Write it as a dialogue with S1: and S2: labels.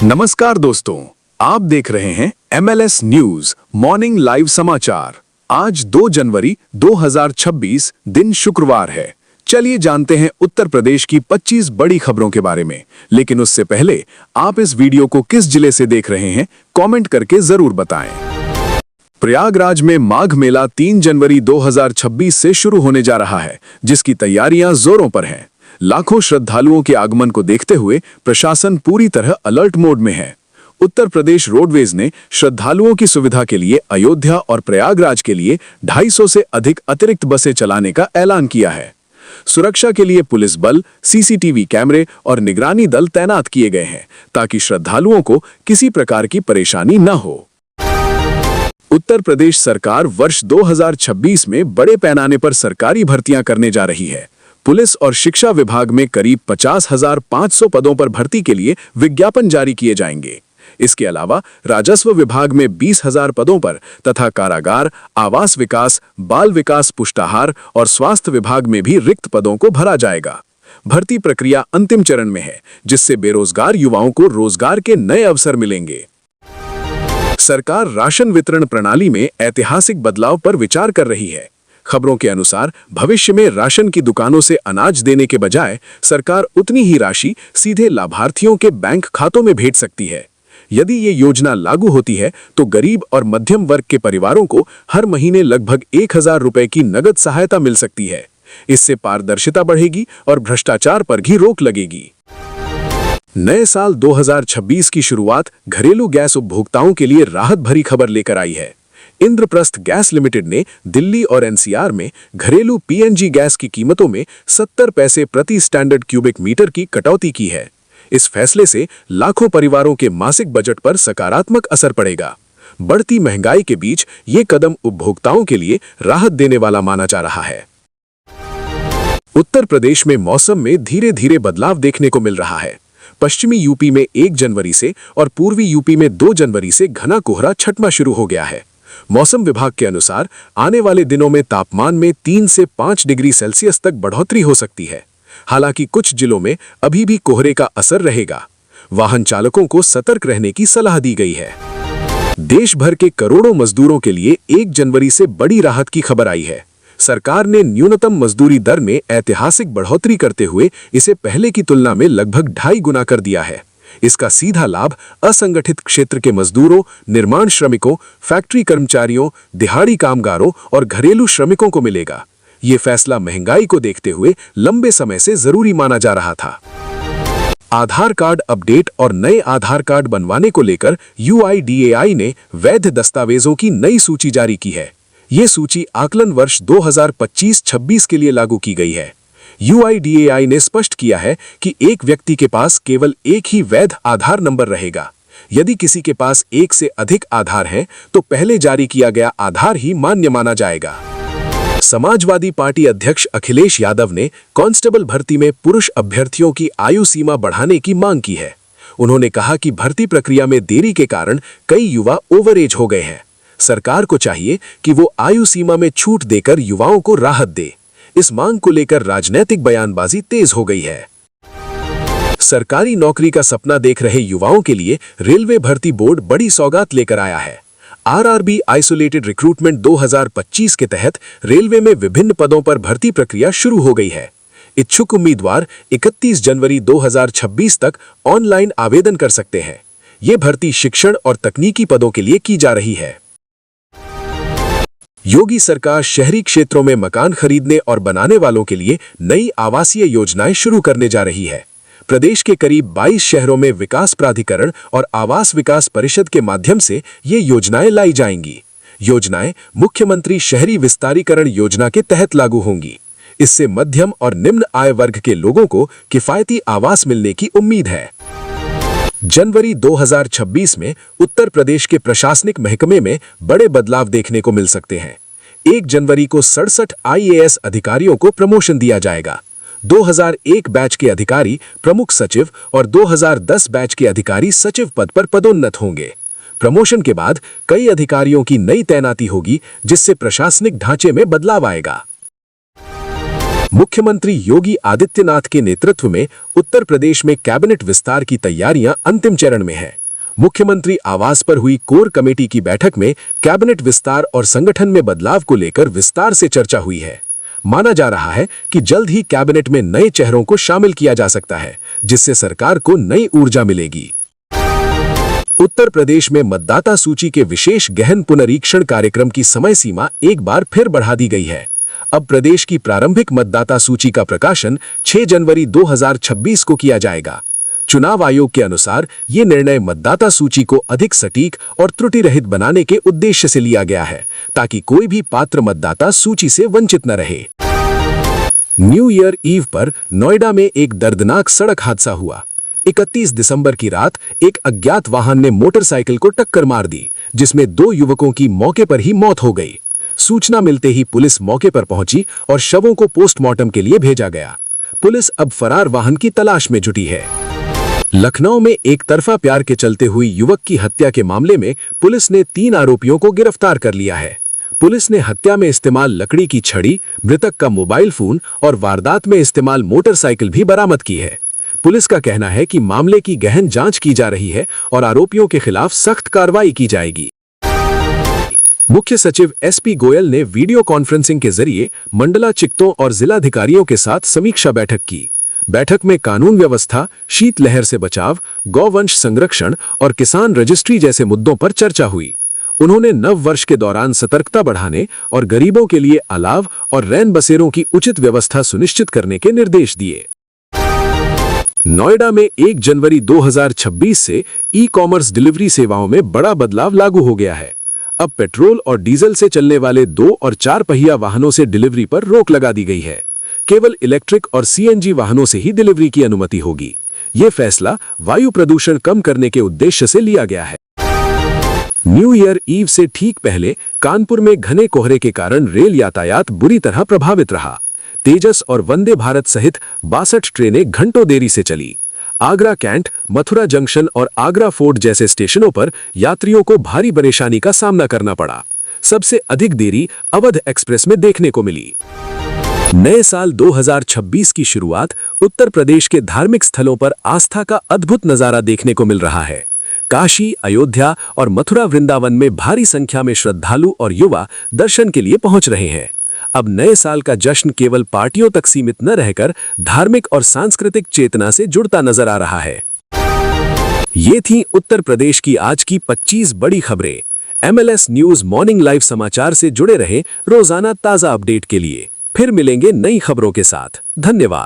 S1: नमस्कार दोस्तों, आप देख रहे हैं MLS न्यूज मॉर्निंग लाइव समाचार। आज 2 जनवरी 2026 दिन शुक्रवार है। चलिए जानते हैं उत्तर प्रदेश की 25 बड़ी खबरों के बारे में। लेकिन उससे पहले आप इस वीडियो को किस जिले से देख रहे हैं, कमेंट करके जरूर बताएं। प्रयागराज में माघ मेला 3 जनवरी 2026 से शुरू होने जा रहा है, जिसकी तैयारियां जोरों पर हैं। लाखों श्रद्धालुओं के आगमन को देखते हुए प्रशासन पूरी तरह अलर्ट मोड में है। उत्तर प्रदेश रोडवेज ने श्रद्धालुओं की सुविधा के लिए अयोध्या और प्रयागराज के लिए 250 से अधिक अतिरिक्त बसें चलाने का ऐलान किया है। सुरक्षा के लिए पुलिस बल, सीसीटीवी कैमरे और निगरानी दल तैनात किए गए हैं, ताकि श्रद्धालुओं को किसी प्रकार की परेशानी न हो। उत्तर प्रदेश सरकार वर्ष 2026 में बड़े पैमाने पर सरकारी भर्तियां करने जा रही है। पुलिस और शिक्षा विभाग में करीब 50,500 पदों पर भर्ती के लिए विज्ञापन जारी किए जाएंगे। इसके अलावा राजस्व विभाग में 20,000 पदों पर तथा कारागार, आवास विकास, बाल विकास, पुष्टाहार और स्वास्थ्य विभाग में भी रिक्त पदों को भरा जाएगा। भर्ती प्रक्रिया अंतिम चरण में है, जिससे बेरोजगार युवाओं को रोजगार के नए अवसर मिलेंगे। सरकार राशन वितरण प्रणाली में ऐतिहासिक बदलाव पर विचार कर रही है। खबरों के अनुसार भविष्य में राशन की दुकानों से अनाज देने के बजाय सरकार उतनी ही राशि सीधे लाभार्थियों के बैंक खातों में भेज सकती है। यदि ये योजना लागू होती है तो गरीब और मध्यम वर्ग के परिवारों को हर महीने लगभग 1,000 रुपए की नगद सहायता मिल सकती है। इससे पारदर्शिता बढ़ेगी और भ्रष्टाचार पर भी रोक लगेगी। नए साल 2026 की शुरुआत घरेलू गैस उपभोक्ताओं के लिए राहत भरी खबर लेकर आई है। इंद्रप्रस्थ गैस लिमिटेड ने दिल्ली और एनसीआर में घरेलू पीएनजी गैस की कीमतों में 70 पैसे प्रति स्टैंडर्ड क्यूबिक मीटर की कटौती की है। इस फैसले से लाखों परिवारों के मासिक बजट पर सकारात्मक असर पड़ेगा। बढ़ती महंगाई के बीच ये कदम उपभोक्ताओं के लिए राहत देने वाला माना जा रहा है। उत्तर प्रदेश में मौसम में धीरे धीरे बदलाव देखने को मिल रहा है। पश्चिमी यूपी में 1 जनवरी से और पूर्वी यूपी में 2 जनवरी से घना कोहरा छटना शुरू हो गया है। मौसम विभाग के अनुसार आने वाले दिनों में तापमान में 3 से 5 डिग्री सेल्सियस तक बढ़ोतरी हो सकती है। हालांकि कुछ जिलों में अभी भी कोहरे का असर रहेगा। वाहन चालकों को सतर्क रहने की सलाह दी गई है। देश भर के करोड़ों मजदूरों के लिए 1 जनवरी से बड़ी राहत की खबर आई है। सरकार ने न्यूनतम मजदूरी दर में ऐतिहासिक बढ़ोतरी करते हुए इसे पहले की तुलना में लगभग 2.5 गुना कर दिया है। इसका सीधा लाभ असंगठित क्षेत्र के मजदूरों, निर्माण श्रमिकों, फैक्ट्री कर्मचारियों, दिहाड़ी कामगारों और घरेलू श्रमिकों को मिलेगा। ये फैसला महंगाई को देखते हुए लंबे समय से जरूरी माना जा रहा था। आधार कार्ड अपडेट और नए आधार कार्ड बनवाने को लेकर UIDAI ने वैध दस्तावेजों की नई सूची जारी की है। ये सूची आकलन वर्ष 2025-26 के लिए लागू की गई है। UIDAI ने स्पष्ट किया है कि एक व्यक्ति के पास केवल एक ही वैध आधार नंबर रहेगा। यदि किसी के पास एक से अधिक आधार हैं, तो पहले जारी किया गया आधार ही मान्य माना जाएगा। समाजवादी पार्टी अध्यक्ष अखिलेश यादव ने कांस्टेबल भर्ती में पुरुष अभ्यर्थियों की आयु सीमा बढ़ाने की मांग की है। उन्होंने कहा कि भर्ती प्रक्रिया में देरी के कारण कई युवा ओवरएज हो गए हैं। सरकार को चाहिए कि वो आयु सीमा में छूट देकर युवाओं को राहत दे। इस मांग को लेकर राजनीतिक बयानबाजी तेज हो गई है। सरकारी नौकरी का सपना देख रहे युवाओं के लिए रेलवे भर्ती बोर्ड बड़ी सौगात लेकर आया है। RRB आइसोलेटेड रिक्रूटमेंट 2025 के तहत रेलवे में विभिन्न पदों पर भर्ती प्रक्रिया शुरू हो गई है। इच्छुक उम्मीदवार 31 जनवरी 2026 तक ऑनलाइन आवेदन कर सकते हैं। ये भर्ती शिक्षण और तकनीकी पदों के लिए की जा रही है। योगी सरकार शहरी क्षेत्रों में मकान खरीदने और बनाने वालों के लिए नई आवासीय योजनाएं शुरू करने जा रही है। प्रदेश के करीब 22 शहरों में विकास प्राधिकरण और आवास विकास परिषद के माध्यम से ये योजनाएं लाई जाएंगी। योजनाएं मुख्यमंत्री शहरी विस्तारीकरण योजना के तहत लागू होंगी। इससे मध्यम और निम्न आय वर्ग के लोगों को किफायती आवास मिलने की उम्मीद है। जनवरी 2026 में उत्तर प्रदेश के प्रशासनिक महकमे में बड़े बदलाव देखने को मिल सकते हैं। 1 जनवरी को 67 IAS अधिकारियों को प्रमोशन दिया जाएगा। 2001 बैच के अधिकारी प्रमुख सचिव और 2010 बैच के अधिकारी सचिव पद पर पदोन्नत होंगे। प्रमोशन के बाद कई अधिकारियों की नई तैनाती होगी, जिससे प्रशासनिक ढांचे में बदलाव आएगा। मुख्यमंत्री योगी आदित्यनाथ के नेतृत्व में उत्तर प्रदेश में कैबिनेट विस्तार की तैयारियां अंतिम चरण में है। मुख्यमंत्री आवास पर हुई कोर कमेटी की बैठक में कैबिनेट विस्तार और संगठन में बदलाव को लेकर विस्तार से चर्चा हुई है। माना जा रहा है कि जल्द ही कैबिनेट में नए चेहरों को शामिल किया जा सकता है, जिससे सरकार को नई ऊर्जा मिलेगी। उत्तर प्रदेश में मतदाता सूची के विशेष गहन पुनरीक्षण कार्यक्रम की समय सीमा एक बार फिर बढ़ा दी गई है। अब प्रदेश की प्रारंभिक मतदाता सूची का प्रकाशन 6 जनवरी 2026 को किया जाएगा। चुनाव आयोग के अनुसार ये निर्णय मतदाता सूची को अधिक सटीक और त्रुटि रहित बनाने के उद्देश्य से लिया गया है, ताकि कोई भी पात्र मतदाता सूची से वंचित न रहे। न्यू ईयर ईव पर नोएडा में एक दर्दनाक सड़क हादसा हुआ। 31 दिसंबर की रात एक अज्ञात वाहन ने मोटरसाइकिल को टक्कर मार दी, जिसमें 2 युवकों की मौके पर ही मौत हो गई। सूचना मिलते ही पुलिस मौके पर पहुंची और शवों को पोस्टमार्टम के लिए भेजा गया। पुलिस अब फरार वाहन की तलाश में जुटी है। लखनऊ में एक तरफा प्यार के चलते हुई युवक की हत्या के मामले में पुलिस ने 3 आरोपियों को गिरफ्तार कर लिया है। पुलिस ने हत्या में इस्तेमाल लकड़ी की छड़ी, मृतक का मोबाइल फोन और वारदात में इस्तेमाल मोटरसाइकिल भी बरामद की है। पुलिस का कहना है कि मामले की गहन जांच की जा रही है और आरोपियों के खिलाफ सख्त कार्रवाई की जाएगी। मुख्य सचिव एसपी गोयल ने वीडियो कॉन्फ्रेंसिंग के जरिए मंडलाचिक्तों और जिलाधिकारियों के साथ समीक्षा बैठक की। बैठक में कानून व्यवस्था, शीतलहर से बचाव, गौवंश संरक्षण और किसान रजिस्ट्री जैसे मुद्दों पर चर्चा हुई। उन्होंने नव वर्ष के दौरान सतर्कता बढ़ाने और गरीबों के लिए अलाव और रैन बसेरों की उचित व्यवस्था सुनिश्चित करने के निर्देश दिए। नोएडा में 1 जनवरी 2026 से ई-कॉमर्स डिलीवरी सेवाओं में बड़ा बदलाव लागू हो गया है। अब पेट्रोल और डीजल से चलने वाले 2 और 4 पहिया वाहनों से डिलीवरी पर रोक लगा दी गई है। केवल इलेक्ट्रिक और सीएनजी वाहनों से ही डिलीवरी की अनुमति होगी। ये फैसला वायु प्रदूषण कम करने के उद्देश्य से लिया गया है। न्यू ईयर ईव से ठीक पहले कानपुर में घने कोहरे के कारण रेल यातायात बुरी तरह प्रभावित रहा। तेजस और वंदे भारत सहित 62 ट्रेनें घंटों देरी से चली। आगरा कैंट, मथुरा जंक्शन और आगरा फोर्ट जैसे स्टेशनों पर यात्रियों को भारी परेशानी का सामना करना पड़ा। सबसे अधिक देरी अवध एक्सप्रेस में देखने को मिली। नए साल 2026 की शुरुआत उत्तर प्रदेश के धार्मिक स्थलों पर आस्था का अद्भुत नजारा देखने को मिल रहा है। काशी, अयोध्या और मथुरा वृंदावन में भारी संख्या में श्रद्धालु और युवा दर्शन के लिए पहुंच रहे हैं। अब नए साल का जश्न केवल पार्टियों तक सीमित न रहकर धार्मिक और सांस्कृतिक चेतना से जुड़ता नजर आ रहा है। ये थी उत्तर प्रदेश की आज की 25 बड़ी खबरें। MLS न्यूज मॉर्निंग लाइव समाचार से जुड़े रहें रोजाना ताजा अपडेट के लिए। फिर मिलेंगे नई खबरों के साथ। धन्यवाद।